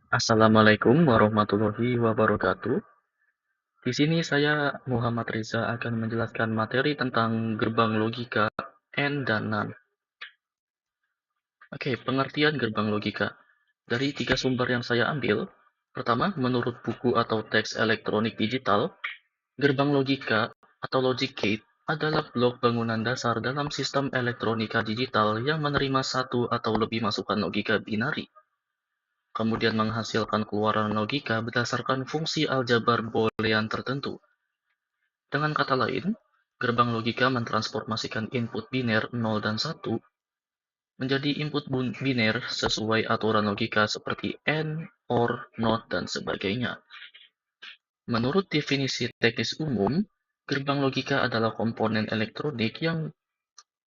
Assalamualaikum warahmatullahi wabarakatuh. Di sini saya Muhammad Reza akan menjelaskan materi tentang gerbang logika AND dan NAND. Oke, pengertian gerbang logika. Dari tiga sumber yang saya ambil, pertama, menurut buku atau teks elektronik digital, gerbang logika atau logic gate adalah blok bangunan dasar dalam sistem elektronika digital yang menerima satu atau lebih masukan logika binari, kemudian menghasilkan keluaran logika berdasarkan fungsi aljabar boolean tertentu. Dengan kata lain, gerbang logika mentransformasikan input biner 0 dan 1 menjadi input biner sesuai aturan logika seperti AND, OR, NOT, dan sebagainya. Menurut definisi teknis umum, gerbang logika adalah komponen elektronik yang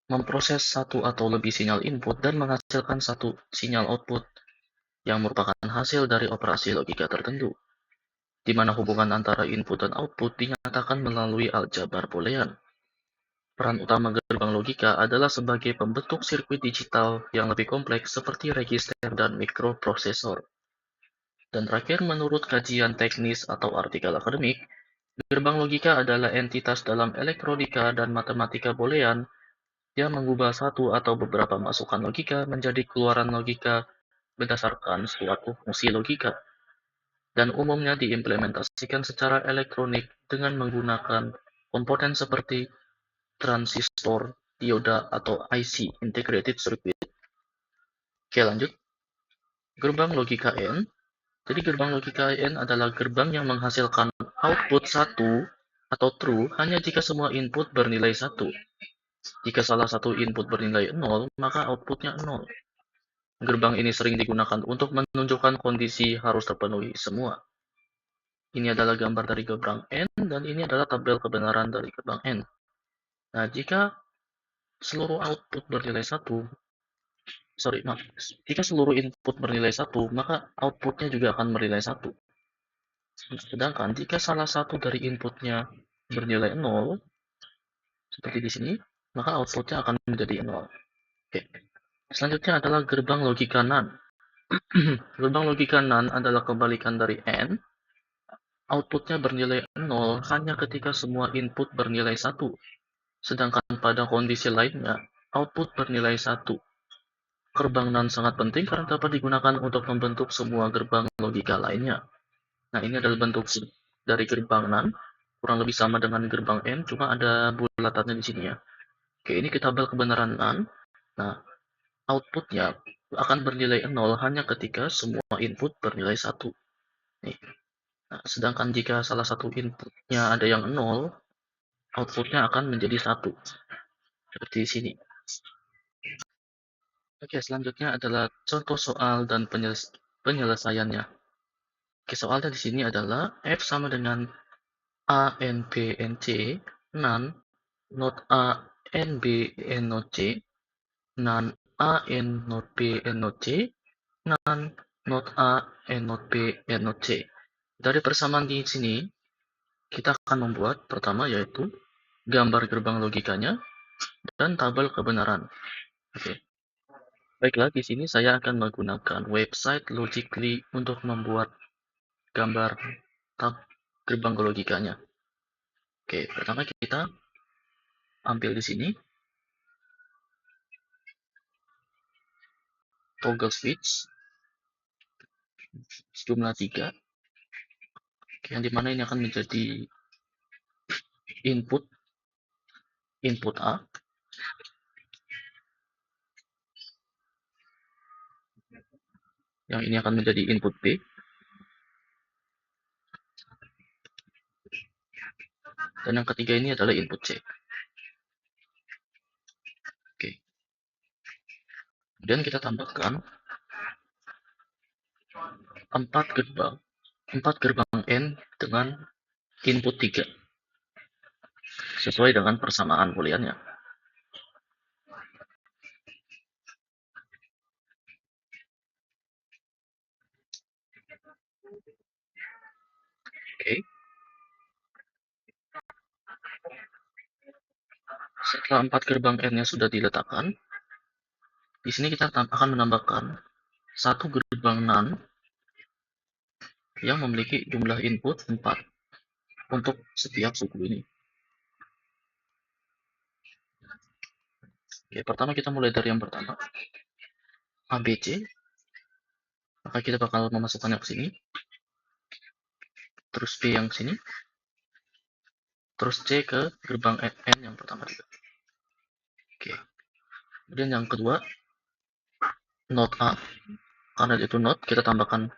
memproses satu atau lebih sinyal input dan menghasilkan satu sinyal output yang merupakan hasil dari operasi logika tertentu, di mana hubungan antara input dan output dinyatakan melalui aljabar boolean. Peran utama gerbang logika adalah sebagai pembentuk sirkuit digital yang lebih kompleks seperti register dan mikroprosesor. Dan terakhir, menurut kajian teknis atau artikel akademik, gerbang logika adalah entitas dalam elektronika dan matematika boolean yang mengubah satu atau beberapa masukan logika menjadi keluaran logika berdasarkan suatu fungsi logika, dan umumnya diimplementasikan secara elektronik dengan menggunakan komponen seperti transistor, dioda, atau IC (Integrated Circuit). Oke, lanjut. Gerbang logika AND. Jadi gerbang logika AND adalah gerbang yang menghasilkan output 1 atau true hanya jika semua input bernilai 1. Jika salah satu input bernilai 0, maka outputnya 0. Gerbang ini sering digunakan untuk menunjukkan kondisi harus terpenuhi semua. Ini adalah gambar dari gerbang AND, dan ini adalah tabel kebenaran dari gerbang AND. Nah, jika seluruh output bernilai 1, jika seluruh input bernilai 1, maka outputnya juga akan bernilai 1. Sedangkan jika salah satu dari inputnya bernilai 0, seperti di sini, maka outputnya akan menjadi 0. Oke. Selanjutnya adalah gerbang logika NAND. Gerbang logika NAND adalah kebalikan dari AND. Outputnya bernilai 0 hanya ketika semua input bernilai 1. Sedangkan pada kondisi lainnya, output bernilai 1. Gerbang NAND sangat penting karena dapat digunakan untuk membentuk semua gerbang logika lainnya. Nah, ini adalah bentuk dari gerbang NAND, kurang lebih sama dengan gerbang AND, cuma ada bulatannya di sini ya. Oke, ini tabel kebenaran NAND. Nah, outputnya akan bernilai 0 hanya ketika semua input bernilai 1. Nih. Nah, sedangkan jika salah satu inputnya ada yang 0, outputnya akan menjadi 1. Seperti di sini. Oke, selanjutnya adalah contoh soal dan penyelesaiannya. Oke, soalnya di sini adalah F sama dengan A, N, B, N, C, NaN, not A, N, B, N, not C, NaN, A, N, not B, N, not C, NaN, not A, N, not B, N, not C. Dari persamaan di sini, kita akan membuat pertama yaitu gambar gerbang logikanya dan tabel kebenaran. Oke. Baiklah, di sini saya akan menggunakan website Logically untuk membuat gambar tab gerbang logikanya. Oke, pertama kita ambil di sini toggle switch jumlah 3, yang dimana ini akan menjadi input A, yang ini akan menjadi input B, dan yang ketiga ini adalah input C. Oke. Kemudian kita tambahkan 4 gerbang N dengan input 3 sesuai dengan persamaan booleannya. Oke. Setelah 4 gerbang N-nya sudah diletakkan, di sini kita akan menambahkan 1 gerbang NaN yang memiliki jumlah input 4 untuk setiap suku ini. Oke, pertama kita mulai dari yang pertama, ABC. Maka kita bakal memasukkannya ke sini, terus B yang sini, terus C ke gerbang N yang pertama juga. Oke. Kemudian yang kedua, node A. Karena itu node, kita tambahkan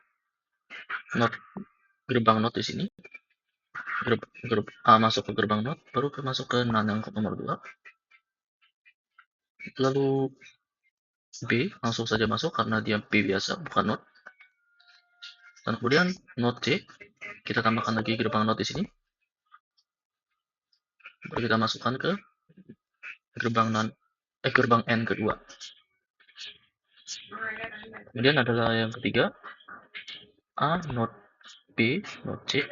node gerbang node di sini. A masuk ke gerbang node, baru masuk ke NAND yang nomor 2. Lalu B langsung saja masuk karena dia B biasa, bukan node. Dan kemudian node C, kita tambahkan lagi gerbang node di sini. Baru kita masukkan ke gerbang gerbang N kedua. Kemudian adalah yang ketiga, A, node B, node C,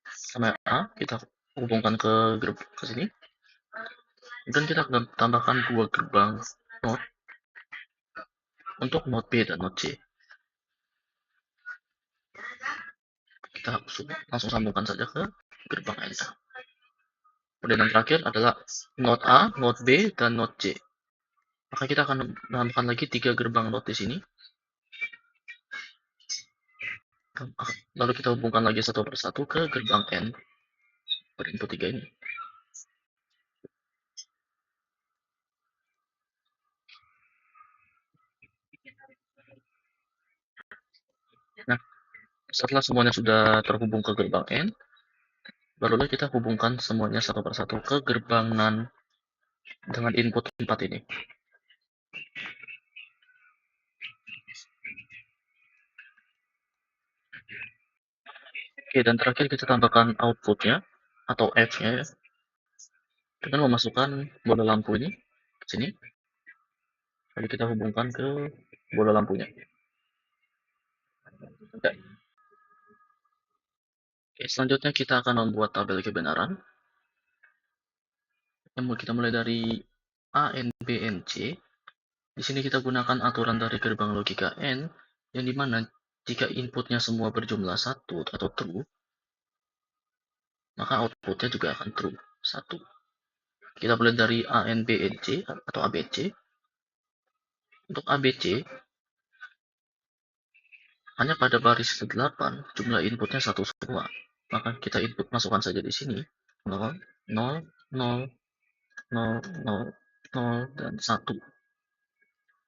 sama A, kita hubungkan ke sini. Dan kita akan tambahkan 2 gerbang node untuk node B dan node C. Kita langsung sambungkan saja ke gerbang N. Kemudian yang terakhir adalah node A, node B, dan node C. Maka kita akan menambahkan lagi 3 gerbang node di sini. Lalu kita hubungkan lagi satu persatu ke gerbang N berinput 3 ini. Nah, setelah semuanya sudah terhubung ke gerbang N, barulah kita hubungkan semuanya satu persatu ke gerbang NAND dengan input 4 ini. Oke, dan terakhir kita tambahkan outputnya atau F-nya ya, dengan memasukkan bola lampu ini ke sini. Lalu kita hubungkan ke bola lampunya. Oke. Oke, selanjutnya kita akan membuat tabel kebenaran. Kita mulai dari A, N, B, N, C. Di sini kita gunakan aturan dari gerbang logika N, yang dimana jika inputnya semua berjumlah 1 atau true, maka outputnya juga akan true, 1. Kita mulai dari A, N, B, N, C atau ABC. Untuk ABC, hanya pada baris ke-8 jumlah inputnya 1 semua. Maka kita input masukkan saja di sini 0, 0, 0, 0, 0, 0, dan 1.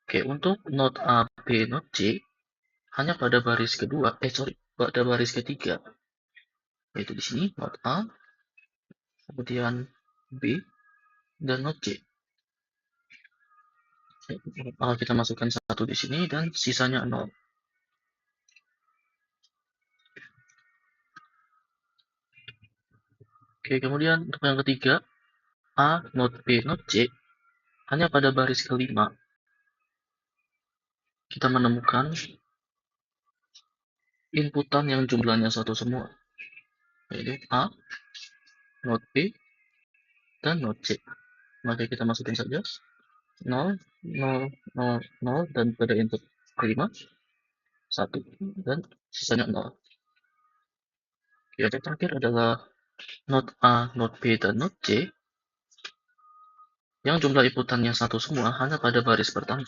Oke, untuk node A, B, node C, hanya pada baris kedua, pada baris ketiga, yaitu di sini node A, kemudian B, dan node C. Maka kita masukkan 1 di sini dan sisanya 0. Oke, kemudian untuk yang ketiga, A, node B, node C, hanya pada baris kelima kita menemukan inputan yang jumlahnya 1 semua, yaitu A, node B, dan node C. Maka kita masukin saja 0, 0, 0, 0, dan pada input kelima 1, dan sisanya 0. Yang terakhir adalah node A, node B, dan node C yang jumlah inputannya 1 semua hanya pada baris pertama,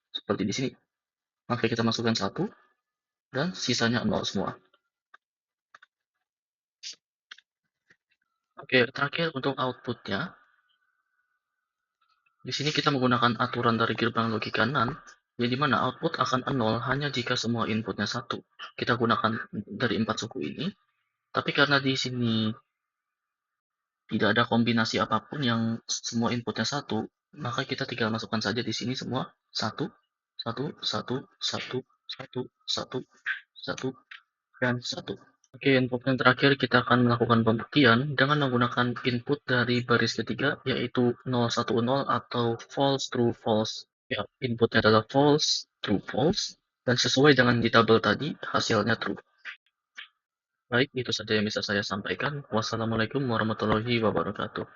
seperti di sini. Maka kita masukkan 1 dan sisanya 0 semua. Oke, terakhir untuk outputnya, di sini kita menggunakan aturan dari gerbang logika NAND, yang dimana output akan 0 hanya jika semua inputnya 1. Kita gunakan dari 4 suku ini, tapi karena di sini tidak ada kombinasi apapun yang semua inputnya 1, maka kita tinggal masukkan saja di sini semua 1, 1, 1, 1, 1, 1, 1, dan 1. Oke, untuk yang terakhir kita akan melakukan pembuktian dengan menggunakan input dari baris ketiga, yaitu 010 atau false true false. Ya, inputnya adalah false true false, dan sesuai dengan di tabel tadi, hasilnya true. Baik, itu saja yang bisa saya sampaikan. Wassalamualaikum warahmatullahi wabarakatuh.